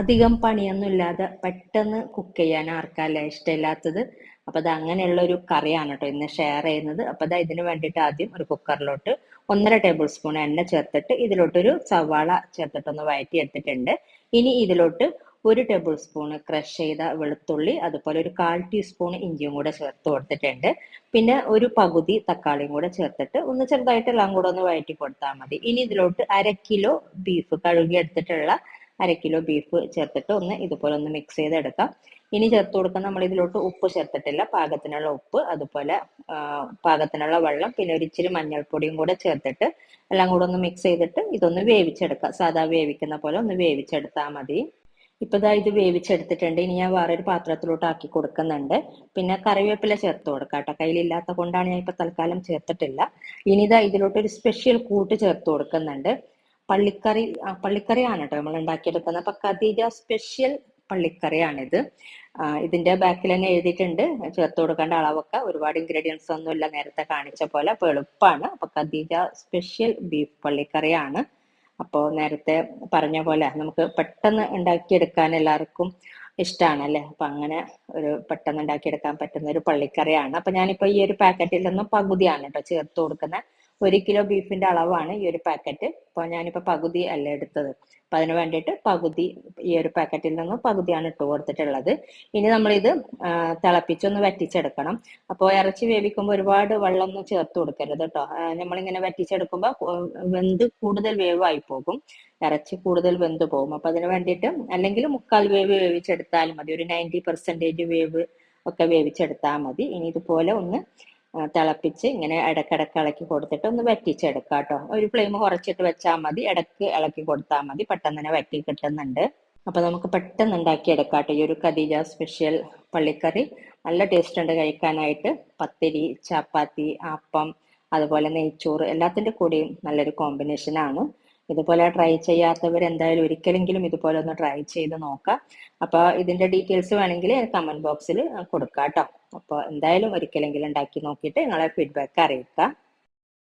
അധികം പണിയൊന്നും ഇല്ലാതെ പെട്ടെന്ന് കുക്ക് ചെയ്യാൻ ആർക്കല്ലേ ഇഷ്ടമില്ലാത്തത്. അപ്പൊ അത് അങ്ങനെയുള്ള ഒരു കറിയാണ് കേട്ടോ ഇന്ന് ഷെയർ ചെയ്യുന്നത്. അപ്പൊ അതാ ഇതിന് വേണ്ടിയിട്ട് ആദ്യം ഒരു കുക്കറിലോട്ട് 1.5 ടേബിൾ സ്പൂൺ എണ്ണ ചേർത്തിട്ട് ഇതിലോട്ടൊരു സവാള ചേർത്തിട്ടൊന്ന് വഴറ്റി എടുത്തിട്ടുണ്ട്. ഇനി ഇതിലോട്ട് 1 ടേബിൾ സ്പൂൺ ക്രഷ് ചെയ്ത വെളുത്തുള്ളി, അതുപോലെ ഒരു 1/4 ടീസ്പൂൺ ഇഞ്ചിയും കൂടെ ചേർത്ത് കൊടുത്തിട്ടുണ്ട്. പിന്നെ ഒരു പകുതി തക്കാളിയും കൂടെ ചേർത്തിട്ട് ഒന്ന് ചെറുതായിട്ട് എല്ലാം കൂടെ ഒന്ന് വഴറ്റി കൊടുത്താൽ മതി. ഇനി ഇതിലോട്ട് 1/2 കിലോ ബീഫ് കഴുകി എടുത്തിട്ടുള്ള 1/2 കിലോ ബീഫ് ചേർത്തിട്ട് ഒന്ന് ഇതുപോലെ ഒന്ന് മിക്സ് ചെയ്തെടുക്കാം. ഇനി ചേർത്ത് കൊടുക്കാൻ നമ്മൾ ഇതിലോട്ട് ഉപ്പ് ചേർത്തിട്ടില്ല, പാകത്തിനുള്ള ഉപ്പ്, അതുപോലെ പാകത്തിനുള്ള വെള്ളം, പിന്നെ ഒരു ഇച്ചിരി മഞ്ഞൾപ്പൊടിയും കൂടെ ചേർത്തിട്ട് എല്ലാം കൂടെ ഒന്ന് മിക്സ് ചെയ്തിട്ട് ഇതൊന്ന് വേവിച്ചെടുക്കാം. സാധാ വേവിക്കുന്ന പോലെ ഒന്ന് വേവിച്ചെടുത്താൽ മതി. ഇപ്പൊ ദാ ഇത് വേവിച്ചെടുത്തിട്ടുണ്ട്. ഇനി ഞാൻ വേറൊരു പാത്രത്തിലോട്ട് ആക്കി കൊടുക്കുന്നുണ്ട്. പിന്നെ കറിവേപ്പില ചേർത്ത് കൊടുക്കാം കേട്ടോ. കയ്യിലില്ലാത്ത കൊണ്ടാണ് ഞാൻ ഇപ്പൊ തൽക്കാലം ചേർത്തിട്ടില്ല. ഇനി ഇതാ ഇതിലോട്ട് ഒരു സ്പെഷ്യൽ കൂട്ട് ചേർത്ത് കൊടുക്കുന്നുണ്ട്. പള്ളിക്കറിയാണ് കേട്ടോ നമ്മൾ ഉണ്ടാക്കിയെടുക്കുന്നത്. അപ്പൊ ഖദീജ സ്പെഷ്യൽ പള്ളിക്കറിയാണിത്. ഇതിന്റെ ബാക്കിൽ തന്നെ എഴുതിയിട്ടുണ്ട് ചേർത്ത് കൊടുക്കേണ്ട അളവൊക്കെ. ഒരുപാട് ഇൻഗ്രീഡിയൻസ് ഒന്നും ഇല്ല, നേരത്തെ കാണിച്ച പോലെ. അപ്പൊ എളുപ്പമാണ്. അപ്പൊ ഖദീജ സ്പെഷ്യൽ ബീഫ് പള്ളിക്കറിയാണ്. അപ്പോൾ നേരത്തെ പറഞ്ഞ പോലെ നമുക്ക് പെട്ടെന്ന് ഉണ്ടാക്കിയെടുക്കാൻ എല്ലാവർക്കും ഇഷ്ടമാണ് അല്ലേ. അപ്പൊ അങ്ങനെ ഒരു പെട്ടെന്ന് ഉണ്ടാക്കിയെടുക്കാൻ പറ്റുന്ന ഒരു പള്ളിക്കറിയാണ്. അപ്പൊ ഞാനിപ്പോ ഈ ഒരു പാക്കറ്റിൽ നിന്നും പകുതിയാണ് കേട്ടോ ചേർത്ത് കൊടുക്കുന്നത്. 1 കിലോ ബീഫിന്റെ അളവാണ് ഈ ഒരു പാക്കറ്റ്. അപ്പോൾ ഞാനിപ്പോ പകുതി അല്ല എടുത്തത്. അപ്പൊ അതിന് വേണ്ടിയിട്ട് പകുതി, ഈ ഒരു പാക്കറ്റിൽ നിന്നും പകുതിയാണ് ഇട്ട് കൊടുത്തിട്ടുള്ളത്. ഇനി നമ്മളിത് തിളപ്പിച്ചൊന്ന് വറ്റിച്ചെടുക്കണം. അപ്പോൾ ഇറച്ചി വേവിക്കുമ്പോൾ ഒരുപാട് വെള്ളമൊന്നും ചേർത്ത് കൊടുക്കരുത് കേട്ടോ. നമ്മളിങ്ങനെ വറ്റിച്ചെടുക്കുമ്പോൾ വെന്ത് കൂടുതൽ വേവായി പോകും, ഇറച്ചി കൂടുതൽ വെന്ത് പോകും. അപ്പൊ അതിന് വേണ്ടിയിട്ട് അല്ലെങ്കിൽ 1/4 വേവ് വേവിച്ചെടുത്താലും മതി, ഒരു 90% വേവ് ഒക്കെ വേവിച്ചെടുത്താൽ മതി. ഇനി ഇതുപോലെ ഒന്ന് തിളപ്പിച്ച് ഇങ്ങനെ ഇടക്കിടക്ക് ഇളക്കി കൊടുത്തിട്ട് ഒന്ന് വറ്റിച്ചെടുക്കാം കേട്ടോ. ഒരു ഫ്ലെയിം കുറച്ചിട്ട് വെച്ചാൽ മതി, ഇടക്ക് ഇളക്കി കൊടുത്താൽ മതി, പെട്ടെന്ന് തന്നെ വറ്റി കിട്ടുന്നുണ്ട്. അപ്പൊ നമുക്ക് പെട്ടെന്ന് ഉണ്ടാക്കി എടുക്കാം കേട്ടോ ഈ ഒരു ഖദീജ സ്പെഷ്യൽ പള്ളിക്കറി. നല്ല ടേസ്റ്റ് ഉണ്ട് കഴിക്കാനായിട്ട്. പത്തിരി, ചപ്പാത്തി, അപ്പം, അതുപോലെ നെയ്ച്ചോറ് എല്ലാത്തിന്റെ കൂടെയും നല്ലൊരു കോമ്പിനേഷൻ ആണ്. ഇതുപോലെ ട്രൈ ചെയ്യാത്തവർ എന്തായാലും ഒരിക്കലെങ്കിലും ഇതുപോലെ ഒന്ന് ട്രൈ ചെയ്ത് നോക്കാം. അപ്പൊ ഇതിന്റെ ഡീറ്റെയിൽസ് വേണമെങ്കിൽ കമന്റ് ബോക്സിൽ കൊടുക്കാം കേട്ടോ. അപ്പൊ എന്തായാലും ഒരിക്കലെങ്കിലും ഉണ്ടാക്കി നോക്കിയിട്ട് നിങ്ങളെ ഫീഡ്ബാക്ക് അറിയിക്കാം.